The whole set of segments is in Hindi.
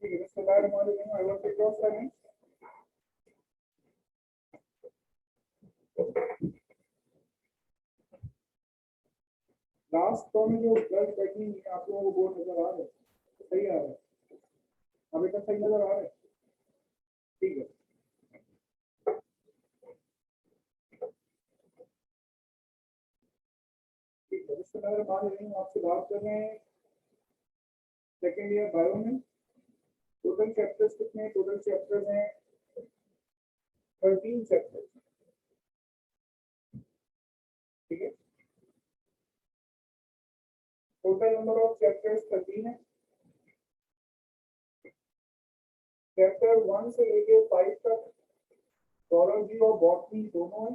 ठीक है, बिस्मिल्लाहिर्रहमानिर्रहीम। I want to cross line. Last तो में जो गर्ल्स बैठी हुई हैं, आप लोगों को बोर्ड नजर आ रहा है? सही आ रहा है? अभी तक सही नजर आ रहा है? ठीक है। ठीक है, बिस्मिल्लाहिर्रहमानिर्रहीम। आपसे बात कर रहे हैं सेकेंड ईयर बायो में। टोटल चैप्टर्स कितने? टोटल चैप्टर्स हैं 13 चैप्टर्स। ठीक है, टोटल नंबर ऑफ चैप्टर्स 13 है। चैप्टर 1 से लेके 5 तक जोलॉजी और बॉटनी दोनों है।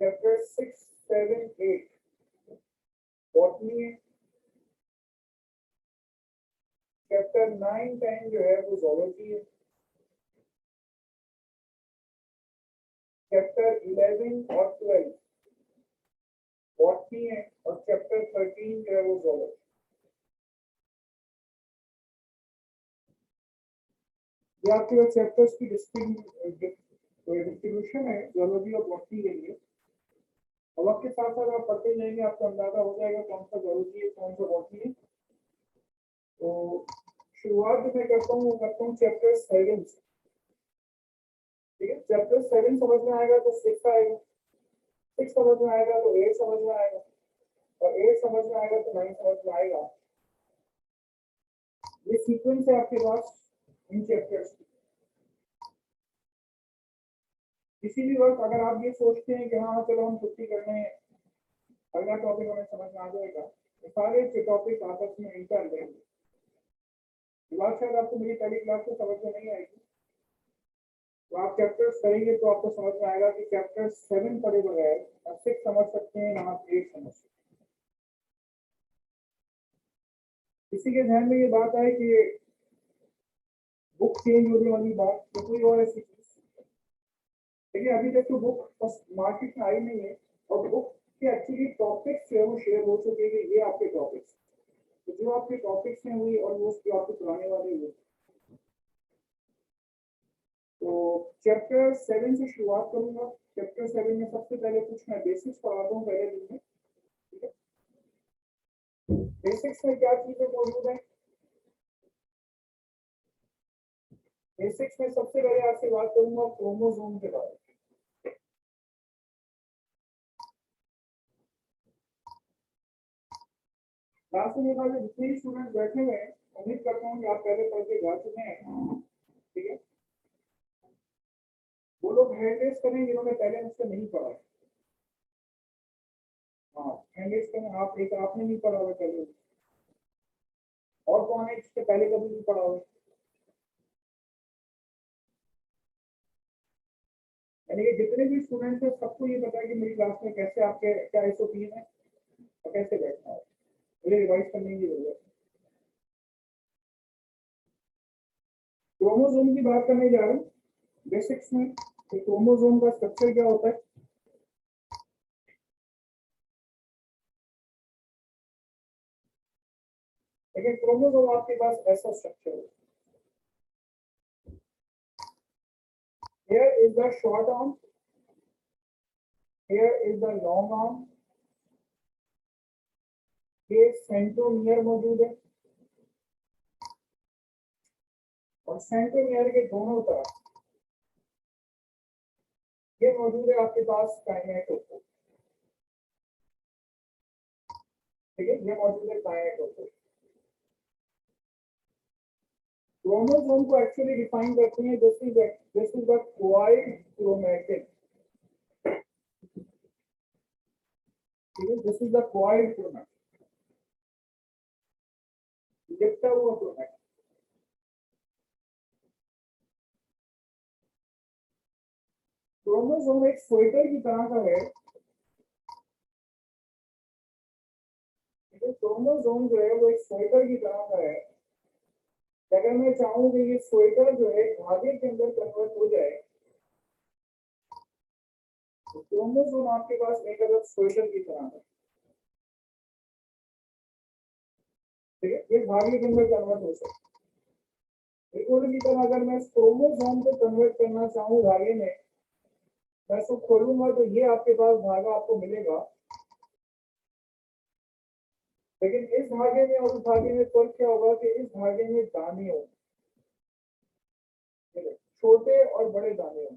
चैप्टर 6, 7, 8 बॉटनी है। चैप्टर 9, 10 जो है वो जोलॉजी है। चैप्टर 11 और 12 बॉटनी है और चैप्टर 13 जो है वो जोलॉजी। ये आपके चैप्टर्स की डिस्ट्रीब्यूशन है जोलॉजी और बॉटनी के लिए। और वक्त के साथ साथ आप पढ़ते जाएंगे, आपको अंदाजा हो जाएगा कौन सा जोलॉजी है, कौन सा बॉटनी है। तो शुरुआत जो मैं करता हूँ वो करता हूँ चैप्टर 7 से। ठीक है, चैप्टर 7 समझ में आएगा तो 6 आएगा, 6 समझ में आएगा तो 8 समझ में आएगा, और 8 समझ में आएगा तो 9 समझ में आएगा। ये सीक्वेंस है आपके पास इन चैप्टर्स की। किसी भी वक्त अगर आप ये सोचते हैं कि हाँ चलो हम छुट्टी कर रहे हैं, अगला टॉपिक हमें समझ में आ जाएगा, तो सारे टॉपिक आपस में इंटर रहेंगे। बात शायद आपको मेरी पहली क्लास में समझ में नहीं आएगी, तो आप चैप्टर्स करेंगे तो आपको समझ में आएगा कि चैप्टर 7 पढ़े बगैर आप 6 समझ सकते हैं, ना आप 8 समझ सकते हैं। किसी के ध्यान में ये बात आए कि बुक चेंज होने वाली बात, तो कोई और ऐसी चीज, देखिए अभी तक तो बुक मार्केट में आई नहीं है, और बुक के एक्चुअली टॉपिक्स है वो शेयर हो चुके हैं कि ये आपके टॉपिक्स, तो जो आपके टॉपिक्स हैं वही ऑलमोस्ट जो आपके पुराने वाले हुए। तो चैप्टर 7 से शुरुआत करूंगा। चैप्टर 7 में सबसे पहले कुछ मैं बेसिक्स पढ़ाता हूँ पहले दिन में। ठीक है, बेसिक्स में क्या चीजें मौजूद है? बेसिक्स में सबसे पहले आपसे बात करूंगा क्रोमोसोम के बारे में। क्लास में मेरे जितने भी स्टूडेंट बैठे हुए हैं, उम्मीद करता हूँ कि आप पहले पढ़ के जा चुके हैं। ठीक है, वो लोग हैंड रेस करें जिन्होंने पहले मुझसे नहीं पढ़ा है। हाँ, हैंड रेस करें। आप एक आपने नहीं पढ़ा हुआ पहले, और कौन है जिससे पहले कभी नहीं पढ़ा हुआ? यानी कि जितने भी स्टूडेंट्स हैं सबको ये पता है कि मेरी क्लास में कैसे आपके क्या एसओपी है और कैसे बैठना है। मुझे रिवाइज करने की जरूरत है। क्रोमोसोम की बात करने जा रहा हूँ बेसिक्स में। तो क्रोमोसोम का स्ट्रक्चर क्या होता है? देखिए, क्रोमोसोम आपके पास ऐसा स्ट्रक्चर है। Here is the short arm, here is the long arm, ये सेंट्रोमियर मौजूद है, और सेंट्रोमियर के दोनों तरफ ये मौजूद है आपके पास काइनेटोकोर। ठीक है, ये मौजूद है काइनेटोकोर। क्रोमोसोम को एक्चुअली डिफाइन करते हैं this is the coiled chromatin. ठीक है, this is the coiled chromatin, लिपटा हुआ क्रोमैटिन। क्रोमोसोम एक स्वेटर की तरह का है। क्रोमोसोम जो है वो एक स्वेटर की तरह का है। अगर मैं चाहूँ कि ये स्वेटर जो है धागे के अंदर कन्वर्ट हो जाए, तो क्रोमोसोम आपके पास एक अलग स्वेटर की तरह है। ठीक है, इस धागे के अंदर कन्वर्ट हो सकता है। एक और की तरह अगर मैं क्रोमोसोम को कन्वर्ट करना चाहूँ धागे में, मैं इसको खोलूंगा तो ये आपके पास धागा आपको मिलेगा, लेकिन इस धागे में और उस धागे में फर्क क्या होगा कि इस धागे में दाने होंगे, छोटे और बड़े दाने होंगे।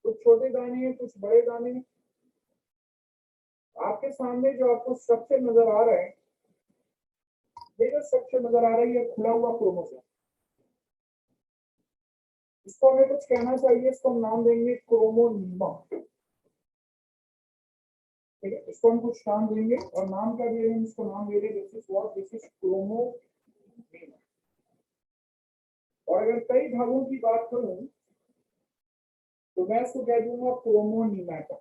कुछ छोटे दाने हैं, कुछ बड़े दाने हैं। आपके सामने जो आपको स्ट्रक्चर नजर आ रहा है, ये जो स्ट्रक्चर नजर आ रहा है, ये खुला हुआ क्रोमोसोम। इसको हमें कुछ कहना चाहिए, इसको हम नाम देंगे क्रोमोनीमा। ठीक है, इसको हम कुछ नाम देंगे और नाम क्या दे रहे हैं, इसको नाम दे रहे हैं this is what, this is chromonema. और अगर कई धागों की बात करूं तो मैं इसको कह दूंगा क्रोमोनीमेटा।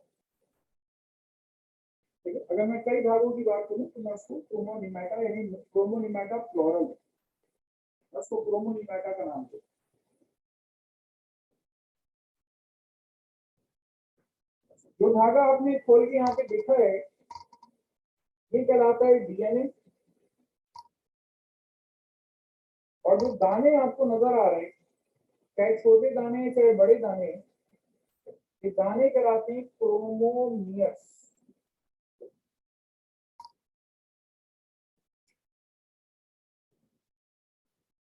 ठीक है, अगर मैं कई धागों की बात करूं तो मैं उसको क्रोमोनीमेटा यानी क्रोमोनीमेटा प्लूरल, मैं उसको क्रोमोनीमेटा का नाम दूं। जो धागा आपने खोल के यहाँ पे देखा है, ये कहलाता है डीएनए। और जो दाने आपको नजर आ रहे हैं, चाहे छोटे दाने हैं चाहे बड़े दाने हैं, ये दाने कहलाते हैं क्रोमोमियर्स।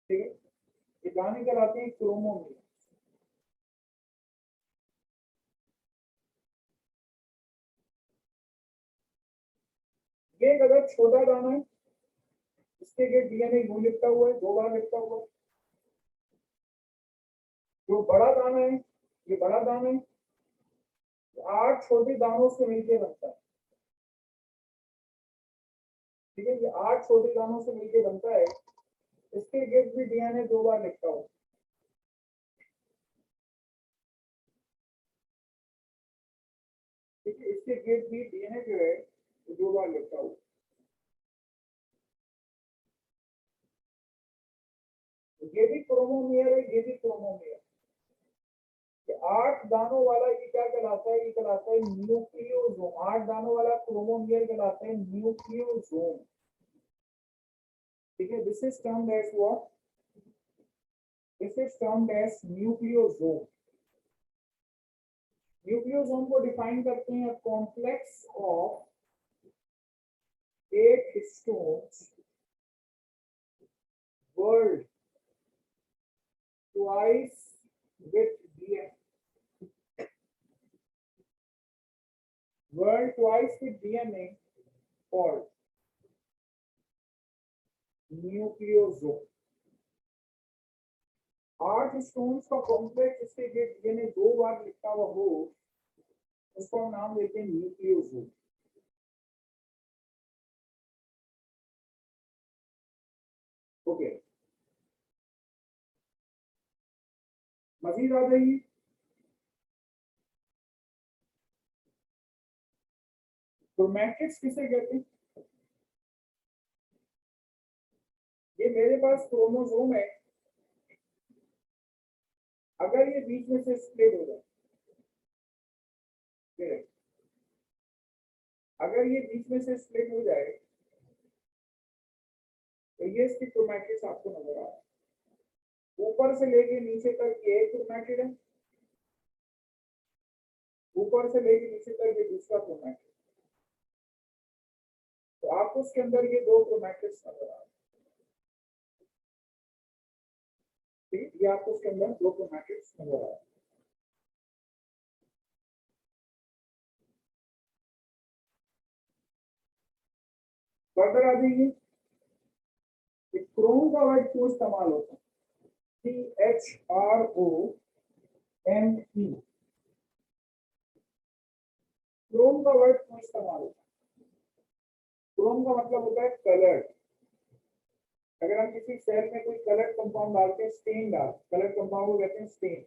ठीक है, ये दाने कहलाते हैं क्रोमोमियर्स। ये एक अगर छोटा दाना है, इसके लिए डीएनए यूं लिखता हुआ है, 2 बार लिखता हुआ है। जो बड़ा दाना है, ये बड़ा दाना है, 8 छोटे दानों से मिलकर बनता है। ठीक है, ये 8 छोटे दानों से मिलकर बनता है। इसके गिर्द भी डीएनए 2 बार लिखता हुआ। ठीक है, इसके गिर्द भी डीएनए जो है 2 बार लिखता हुआ। ये भी क्रोमोमियर है, ये भी क्रोमोमियर। 8 दानों वाला ये क्या कहलाता है, ये कहलाता है न्यूक्लियोसोम। 8 दानों वाला क्रोमोमियर कहलाता है न्यूक्लियोसोम। ठीक है, this is termed as what, this is termed as nucleosome. Nucleosome को डिफाइन करते हैं complex of 8 histones world twice with DNA, world twice with DNA called nucleosome. 8 stones का कॉम्प्लेक्स इसके डीएनए 2 बार लिखा हुआ हो, उसको हम नाम देते हैं न्यूक्लियोसोम। ओके, मजीद आ जाइए। तो मैट्रिक्स किसे कहते हैं? ये मेरे पास क्रोमोसोम है, अगर ये बीच में से स्प्लिट हो जाए, अगर ये बीच में से स्प्लिट हो जाए तो ये इसकी क्रोमैटिड्स आपको नजर आ रहा है। ऊपर से लेके नीचे तक ये एक क्रोमैटिड है, ऊपर से लेके नीचे तक ये दूसरा क्रोमैटिड। तो आपको उसके अंदर ये 2 क्रोमैटिड्स नजर आ रहे हैं। ठीक, ये आपको उसके अंदर 2 क्रोमैटिड्स नजर आ रहे हैं। फर्दर आ जाइए, क्रोम का वर्ड क्यों इस्तेमाल होता है? CHROME, क्रोम का वर्ड क्यों इस्तेमाल होता है? क्रोम का मतलब होता है कलर। अगर हम किसी सेल में कोई कलर कंपाउंड डालते हैं, स्टेन डाल, कलर कंपाउंड को कहते हैं स्टेन।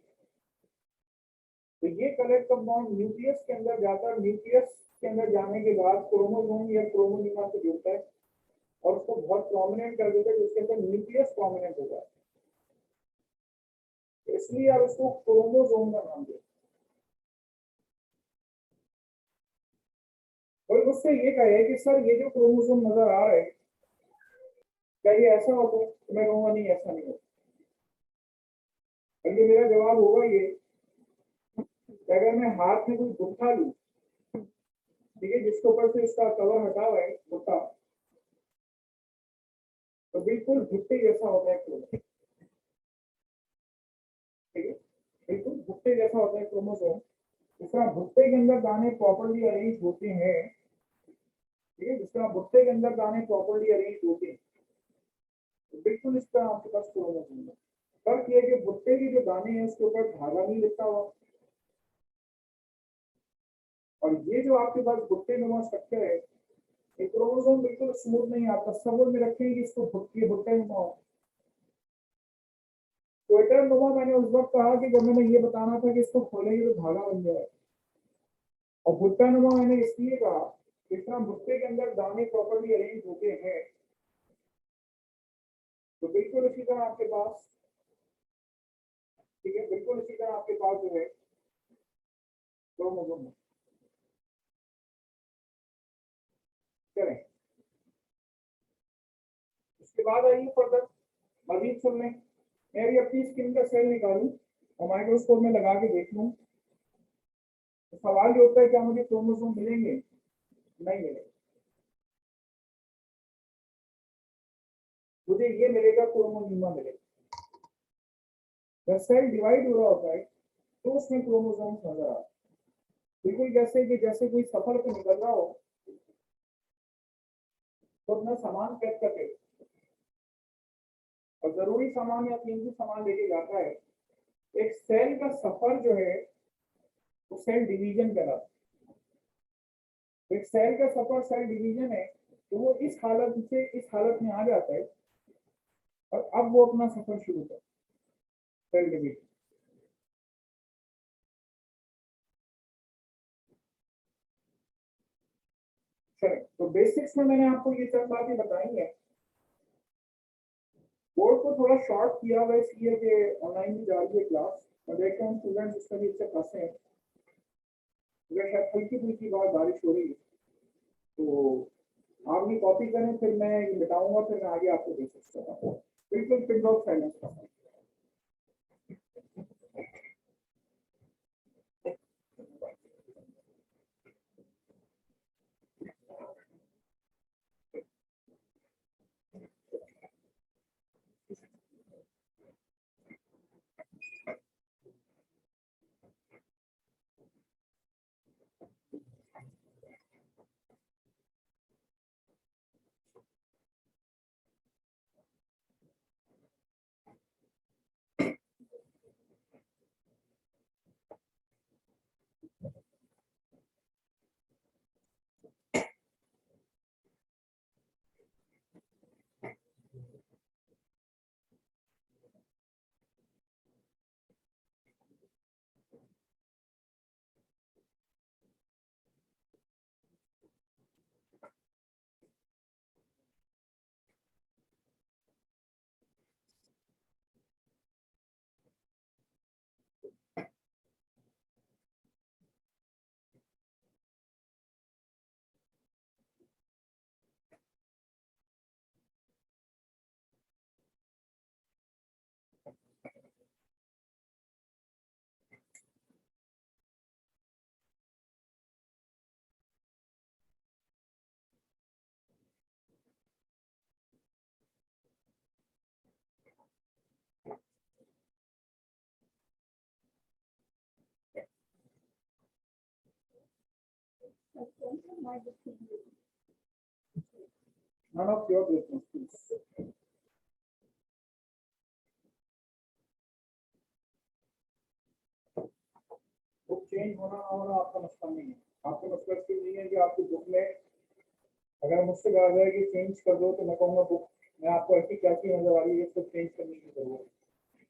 तो ये कलर कंपाउंड न्यूक्लियस के अंदर जाता है, न्यूक्लियस के अंदर जाने के बाद क्रोमोसोम या क्रोमोनिमा से जुड़ता है और उसको बहुत प्रोमिनेंट कर देता है, जिसके अंदर न्यूक्लियस प्रोमिनेंट होगा। इसलिए आप उसको क्रोमोसोम का नाम देते हैं। कोई मुझसे ये कहे कि सर ये जो क्रोमोसोम नजर आ रहा है क्या ये ऐसा होता है, तो मैं कहूंगा नहीं ऐसा नहीं होता। बल्कि मेरा जवाब होगा ये कि अगर मैं हाथ में कोई गुट्ठा लूं, ठीक है, जिसके ऊपर से इसका कवर हटा हुआ है गुट्ठा, तो बिल्कुल भुट्टे जैसा होता है क्रोमोसोम। ठीक है, बिल्कुल भुट्टे जैसा होता है क्रोमोसोम। जिस तरह भुट्टे के अंदर दाने प्रॉपरली अरेंज होते हैं, ठीक है, जिस तरह भुट्टे के अंदर दाने प्रॉपरली अरेंज होते हैं, तो बिल्कुल इस तरह आपके पास क्रोमोसोम है। फर्क ये है कि भुट्टे के जो दाने हैं उसके ऊपर धागा नहीं लिखा हुआ, और ये जो आपके पास भुट्टे नुमा स्ट्रक्चर है, ये क्रोमोसोम बिल्कुल स्मूथ नहीं आता। तस्वीर में रखें कि इसको भुट्टे भुट्टे नुमा हो। ट्विटर नुमा मैंने उस वक्त कहा कि जब मैंने ये बताना था कि इसको खोलेंगे तो धागा बन जाए, और भुट्टा नुमा मैंने इसलिए कहा जिस तरह भुट्टे के अंदर दाने प्रॉपरली अरेंज होते हैं, तो बिल्कुल इसी तरह आपके पास, ठीक है, बिल्कुल इसी तरह आपके पास जो है क्रोमोसोम है। चलें, उसके बाद आइए फर्दर मजीद सुन लें। मैं भी अपनी स्किन का सेल निकालूं और माइक्रोस्कोप में लगा के देख लूं, तो सवाल ये होता है क्या मुझे क्रोमोसोम मिलेंगे? नहीं मिलेंगे। मुझे ये मिलेगा, क्रोमोसोमा मिलेगा। जब सेल डिवाइड हो रहा होता है तो उसमें क्रोमोसोम्स नजर आते हैं। बिल्कुल जैसे कि जैसे कोई सफर पे निकल रहा हो तो अपना सामान पैक करके और जरूरी सामान या कीमती सामान लेके जाता है। एक सेल का सफर जो है वो सेल डिवीजन कहलाता है। एक सेल का सफर सेल डिवीजन है, तो वो इस हालत से इस हालत में आ जाता है और अब वो अपना सफर शुरू करता है, सेल डिवीजन। चलिए, तो बेसिक्स में मैंने आपको ये सब बातें बताई है। बोर्ड को थोड़ा शॉर्ट किया हुआ इसलिए कि ऑनलाइन भी जा रही है क्लास, और देखते हैं स्टूडेंट्स इसका भी अच्छे खासे हैं। अगर शायद हल्की फुल्की बात बारिश हो रही है तो आप भी कॉपी करें, फिर मैं ये मिटाऊंगा, फिर मैं आगे आपको दे सकता हूँ। बिल्कुल पिन ड्रॉप साइलेंस का। None of your business, please. Book change होना ना होना आपका मसला नहीं है। आपका मसला सिर्फ नहीं है कि आपकी बुक में अगर मुझसे कहा जाए कि चेंज कर दो, तो मैं कहूँगा बुक में आपको ऐसी क्या चीज नजर आ रही है इसको चेंज करने की जरूरत है।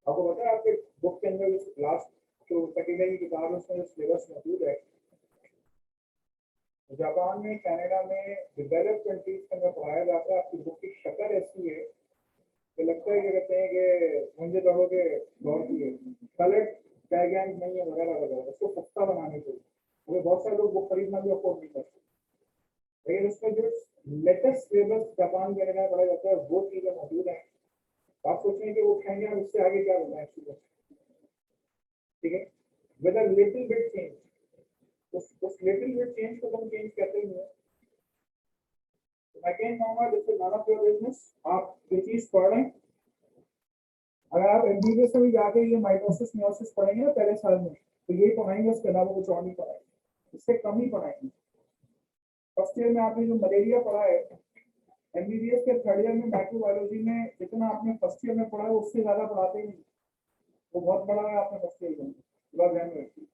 आपको पता है आपके बुक के अंदर लास्ट जो सेकेंड की किताब है उसमें सिलेबस मौजूद है। जापान में, कनाडा में, डेवलप्ड कंट्रीज के अंदर पढ़ाया जाता है। आपकी बुक की शक्ल ऐसी है तो लगता है कि कहते हैं कि मुझे दौड़ो के दौड़ की है, कलर डायग्राम नहीं है वगैरह वगैरह, उसको सस्ता बनाने के लिए। बहुत सारे लोग बुक खरीदना भी अफोर्ड नहीं करते। लेकिन उसका जो लेटेस्ट सिलेबस जापान के अंदर पढ़ा जाता है वो चीजें मौजूद है। आप सोच रहे हैं कि वो उठाएंगे और उससे आगे क्या होना है एक्चुअली, ठीक है, with a little bit change. उस लिटिल बिट चेंज को हम चेंज कहते हैं। तो मैं कहना चाहूंगा जैसे नॉन ऑफ योर बिजनेस, आप ये चीज पढ़ रहे हैं। अगर आप एमबीबीएस में भी जाके ये माइटोसिस मियोसिस पढ़ेंगे ना पहले साल में, तो यही पढ़ाएंगे, उसके अलावा कुछ और नहीं पढ़ाएंगे, इससे कम ही पढ़ाएंगे। फर्स्ट ईयर में आपने जो मलेरिया पढ़ा है, एमबीबीएस के थर्ड ईयर में माइक्रोबायोलॉजी में जितना आपने फर्स्ट ईयर में पढ़ा है उससे ज्यादा पढ़ाते ही नहीं। वो बहुत बड़ा है आपने फर्स्ट ईयर में, ध्यान में रखिए।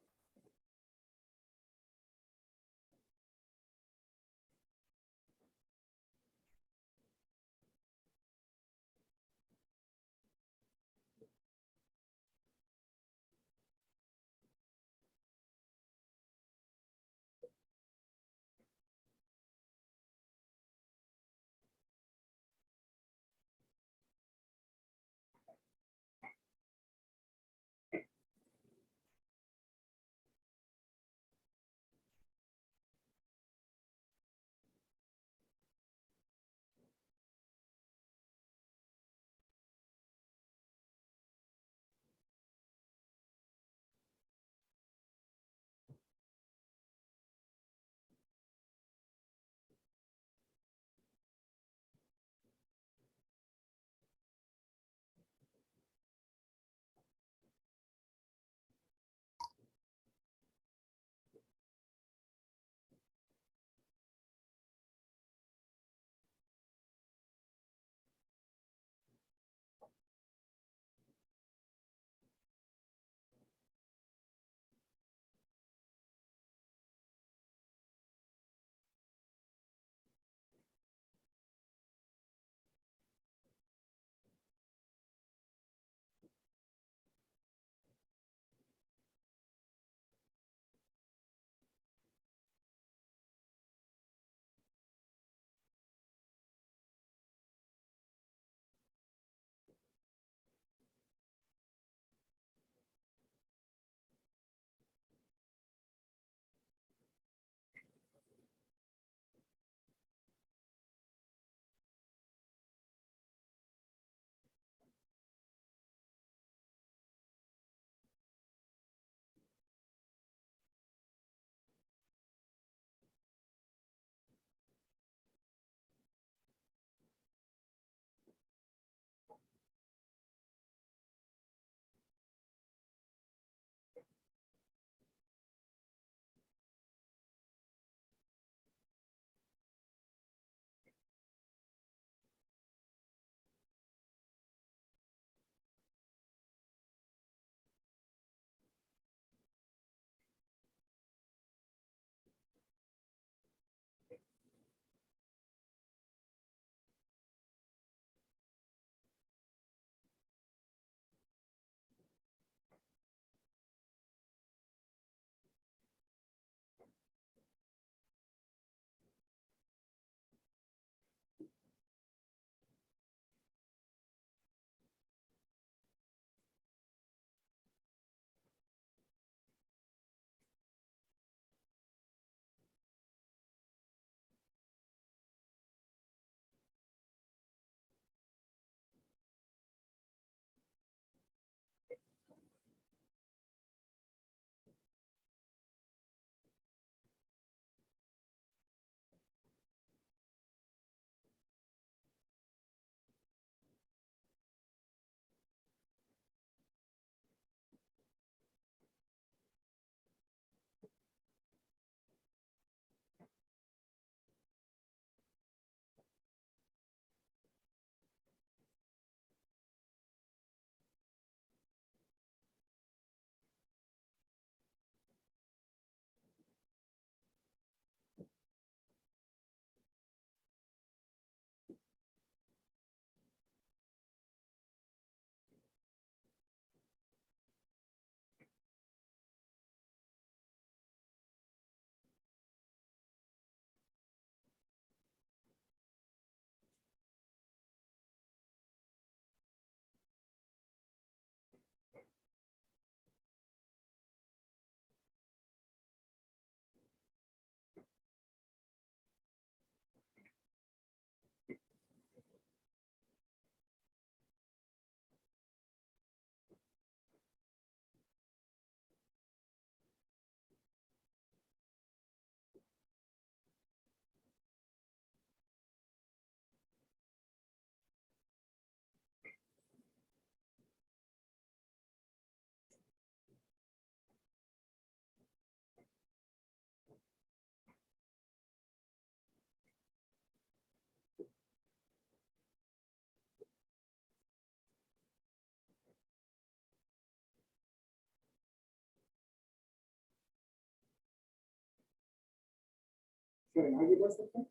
चलिए आगे बढ़ सकते हैं।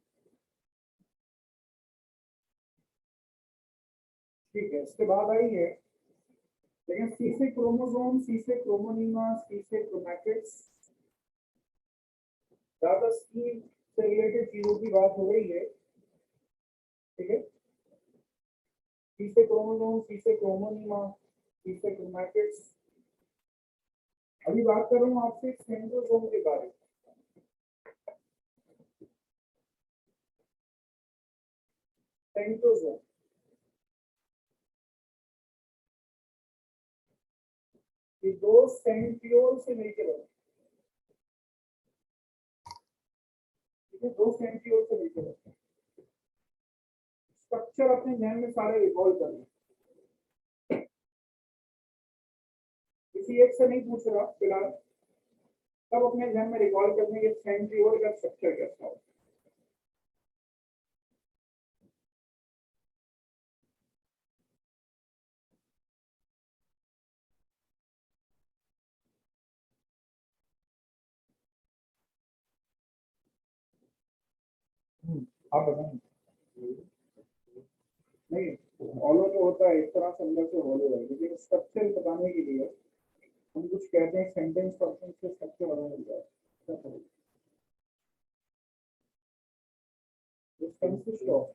ठीक है, इसके बाद आई है लेकिन सी से क्रोमोसोम, सी से क्रोमोनीमा, सी से क्रोमैटिड्स, ज्यादा सी से रिलेटेड चीजों की बात हो रही है। ठीक है, सी से क्रोमोसोम, सी से क्रोमोनीमा, सी से क्रोमैटिड्स। अभी बात कर रहा हूँ आपसे सेंट्रोसोम के बारे में। सेंट्रोसोम ये दो सेंट्रियोल से मिलकर बने। ठीक है, दो सेंट्रियोल से मिलकर बने। स्ट्रक्चर अपने ध्यान में सारे रिकॉल कर लें, किसी एक से नहीं पूछ रहा फिलहाल, सब अपने ध्यान में रिकॉल करने के सेंट्रियोल का स्ट्रक्चर कैसा हो। आप बताएं। नहीं, हॉलो जो होता है इस तरह से अंदर से हॉलो है, लेकिन स्ट्रक्चर बताने के लिए हम कुछ कहते हैं सेंटेंस फंक्शन से स्ट्रक्चर बना मिल जाए। This consists of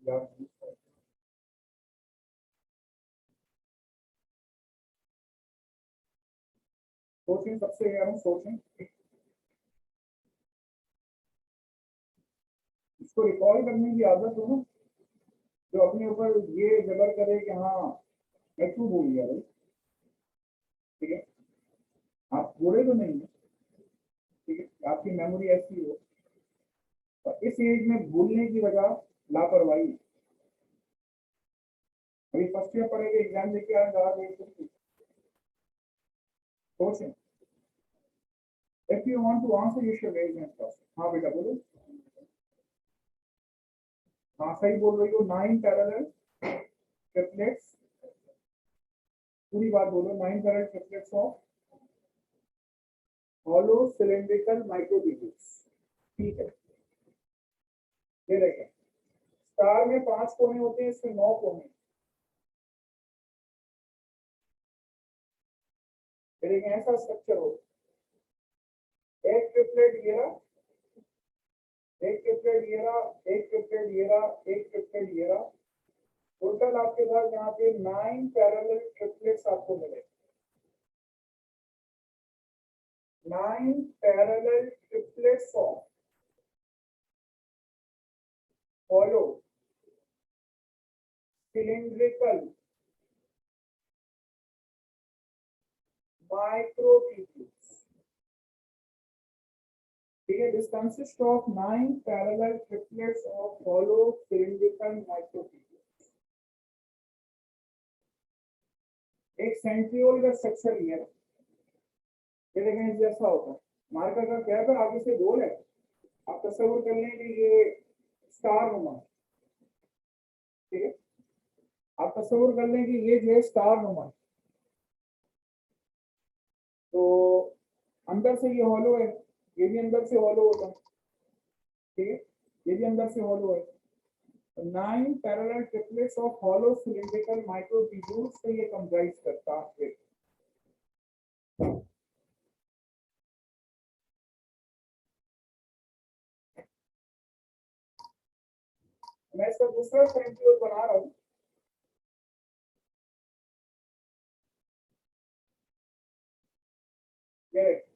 yeah, सोचें, सबसे कह रहा हूँ सोचें, इसको रिकॉल करने की आदत हो ना, जो अपने ऊपर ये जबर करे कि हाँ मैं क्यों भूल गया भाई। ठीक है, आप बुरे तो नहीं है, ठीक है, आपकी मेमोरी ऐसी हो, और इस एज में भूलने की वजह लापरवाही। अभी फर्स्ट ईयर पढ़ेगा, एग्जाम देके आए ज्यादा देर से सोचें। If you want to answer, you should raise hand first. हाँ बेटा बोलो। हाँ सही बोल रही हो, 9 पैरेलल ट्रिपलेट्स, पूरी बात बोलो। 9 parallel triplets of hollow cylindrical microtubules. ठीक है, ये देखें, स्टार में 5 कोने होते हैं, इसमें 9 कोने। लेकिन ऐसा स्ट्रक्चर हो, एक ट्रिपलेट ये रहा, एक ट्रिपलेट ये रहा, एक ट्रिपलेट ये रहा, एक ट्रिपलेट ये रहा। टोटल आपके पास यहाँ पे 9 पैरेलल ट्रिपलेट्स आपको मिले। 9 parallel triplets of hollow cylindrical microtubules. ठीक है, this consist of 9 parallel triplets of hollow cylindrical microtubules. एक सेंट्रियोल का स्ट्रक्चर लिया, ये देखें जैसा होता है, मार्कर का क्या है, आगे से गोल है। आप तस्वीर कर लें कि ये स्टार नुमा, ठीक है, आप तस्वीर कर लें कि ये जो है स्टार नुमा, तो अंदर से ये हॉलो है, ये भी अंदर से हॉलो होता है। ठीक है, ये भी अंदर से हॉलो है। 9 parallel triplets of hollow cylindrical microtubules से ये कंप्राइज करता है। मैं इसका दूसरा सेंट्रियोल बना रहा हूँ। ये देखिए,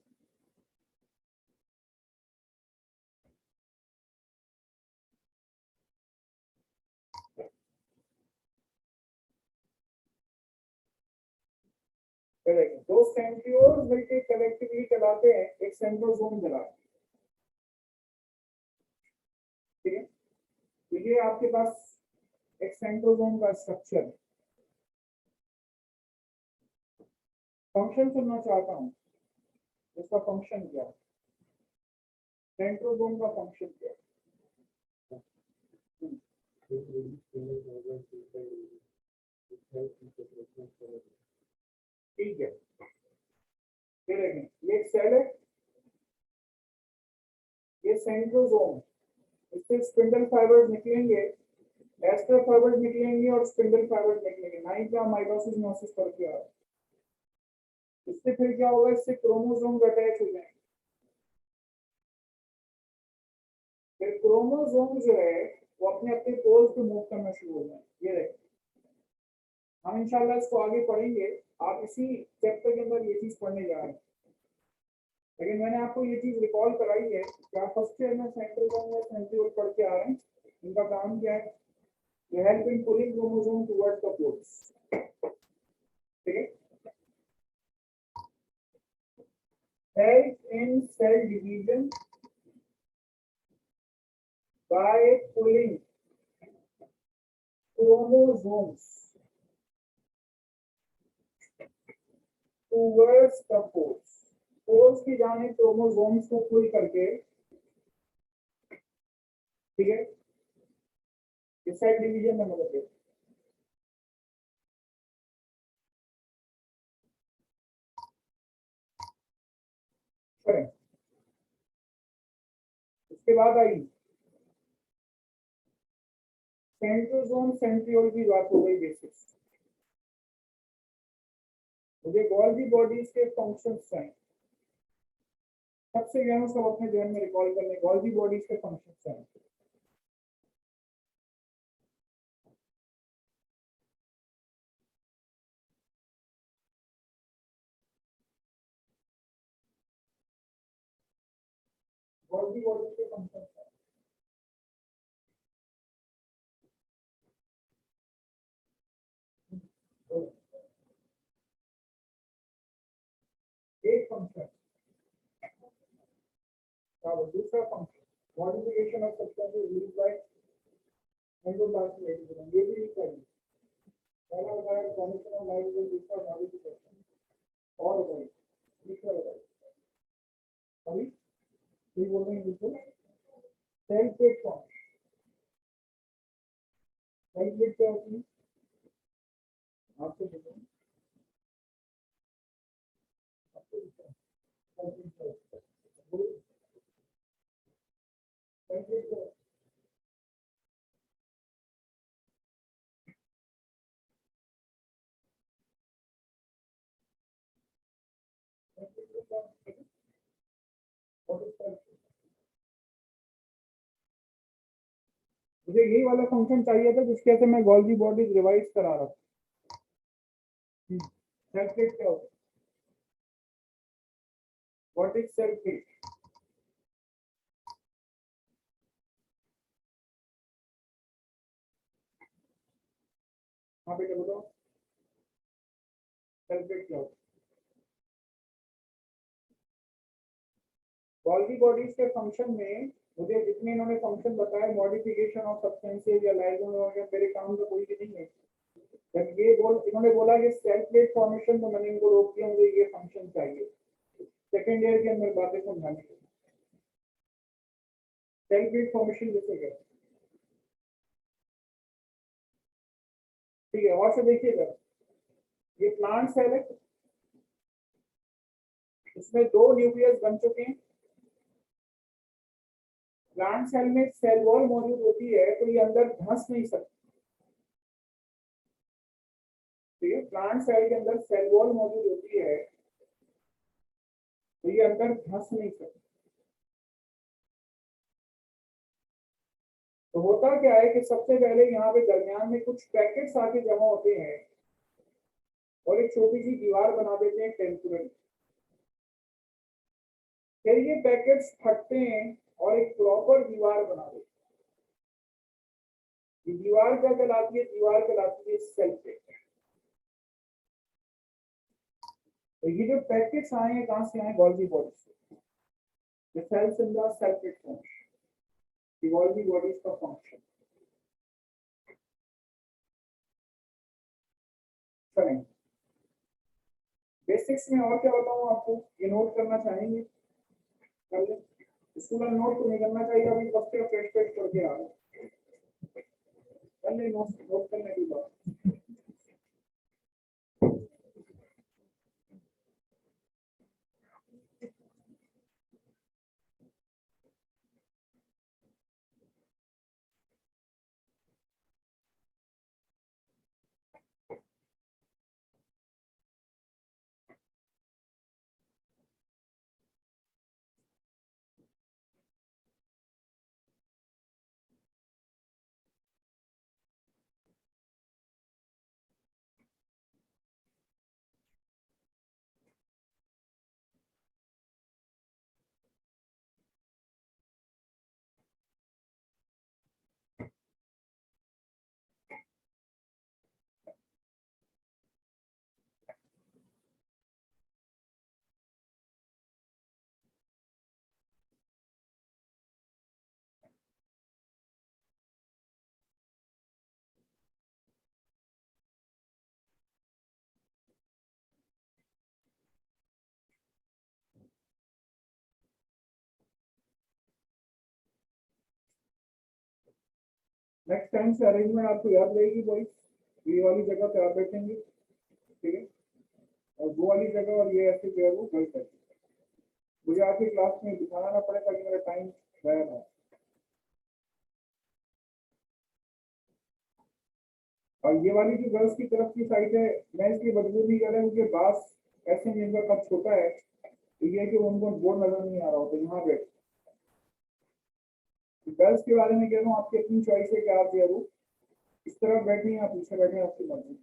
दो सेंट्रियोल्स मिलकर कलेक्टिवली चलाते हैं एक सेंट्रोसोम चलाते हैं। ठीक है, तो ये आपके पास एक सेंट्रोसोम का स्ट्रक्चर है। फंक्शन सुनना चाहता हूँ, इसका फंक्शन क्या है, सेंट्रोसोम का फंक्शन क्या है। ठीक है, सेल है, ये सेंट्रोसोम, इससे स्पिंडल फाइबर्स निकलेंगे, एस्टर फाइबर्स निकलेंगे और स्पिंडल फाइबर्स निकलेंगे, ना ही क्या माइटोसिस मयोसिस करके आ रहा है। इससे फिर क्या होगा, इससे क्रोमोसोम अटैच हो जाएंगे, फिर क्रोमोसोम जो है वो अपने अपने पोल्स पे मूव करना शुरू हो जाएंगे। ये देखिए, हम इंशाल्लाह इसको आगे पढ़ेंगे, आप इसी चैप्टर के अंदर ये चीज पढ़ने जा रहे हैं, लेकिन मैंने आपको ये चीज रिकॉल कराई है कि आप फर्स्ट ईयर में सेंट्रोसोम या सेंट्रियोल पढ़ के आ रहे हैं। इनका काम क्या है, ये help in pulling chromosome towards the poles, ठीक है। Help in cell division by pulling chromosomes towards the poles, poles की जाने क्रोमोसोम्स को पुल करके, ठीक है, इस सेल डिवीजन में मदद देते हैं। इसके बाद आई सेंट्रोसोम सेंट्रियोल की बात हो गई बेसिक्स। मुझे गोल्गी बॉडीज के फंक्शंस चाहिए, सबसे ज्यादा सब अपने ध्यान में रिकॉल करने, गोल्गी बॉडीज के फंक्शंस चाहिए। गोल्गी बॉडीज के फंक्शंस चाहिए। एक फंक्शन, दूसरा function modification of substances used by endoplasmic, ये भी लिखा है। पहला बताया फॉर्मेशन ऑफ लाइसोसोम, दूसरा मॉडिफिकेशन और बताइए तीसरा बताइए, अभी ये बोल रहे हैं बिल्कुल cell plate form. Cell plate क्या होती है आपको बताओ, आपको बताओ सेल प्लेट क्या होती है, सेल प्लेट क्या होती है, मुझे यही वाला फंक्शन चाहिए था जिसके से मैं गोल्गी बॉडीज रिवाइज करा रहा था। सेल प्लेट क्या होता है, व्हाट इज सेल प्लेट? हाँ बेटा बताओ, सेल प्लेट क्या होता है? गोल्गी बॉडीज के फंक्शन में मुझे जितने इन्होंने फंक्शन बताए, मॉडिफिकेशन ऑफ सब्सटेंसेस या लाइसोसोम, मेरे काम का कोई भी नहीं है। जब ये इन्होंने बोला कि सेल प्लेट फॉर्मेशन, तो मैंने इनको रोक दिया, मुझे ये फंक्शन चाहिए सेकेंड ईयर के अंदर बातें समझाने के लिए। सेल प्लेट फॉर्मेशन जैसे क्या, ठीक है, और से देखिएगा, ये प्लांट सेल है, इसमें दो न्यूक्लियस बन चुके हैं। प्लांट सेल में सेल वॉल मौजूद होती है, तो ये अंदर धंस नहीं सकती, ठीक है। प्लांट सेल के अंदर सेल वॉल मौजूद होती है, तो ये अंदर धंस नहीं सकती। तो होता क्या है कि सबसे पहले यहाँ पे दरमियान में कुछ पैकेट्स आके जमा होते हैं और एक छोटी सी दीवार बना देते हैं टेम्पोररी। फिर ये पैकेट्स फटते हैं और एक प्रॉपर दीवार बना देते हैं। ये दीवार क्या कहलाती है, दीवार कहलाती है सेल प्लेट। तो ये जो पैकेट्स आए हैं कहां से आए, गोल्गी बॉडी से। The cells in the cell plate function, the Golgi bodies का फंक्शन। चलें, बेसिक्स में और क्या बताऊं आपको, ये नोट करना चाहेंगे कर लें, इसको मैं नोट तो नहीं करना चाहिए, अभी फर्स्ट ईयर फ्रेश फ्रेश करके आ रहे कर लें, नोट करने की बात। नेक्स्ट टाइम से अरेंजमेंट आपको याद रहेगी बॉयज, ये वाली जगह पे आप बैठेंगे, ठीक है, और वो वाली जगह और ये ऐसे जो है वो गर्ल्स बैठेंगे। मुझे आपकी क्लास में दिखाना ना पड़े ताकि मेरा टाइम जाया ना। और ये वाली जो गर्ल्स की तरफ की साइड है, मैं इसलिए मजबूर नहीं कर रहा क्योंकि बास ऐसे में इनका कद छोटा है, तो ये है कि उनको बोर्ड नजर नहीं आ रहा होता यहाँ पे। गर्ल्स के बारे में कह रहा हूँ, आपकी अपनी चॉइस है कि आप जो है वो इस तरफ बैठे या पीछे बैठे, आपकी मर्जी।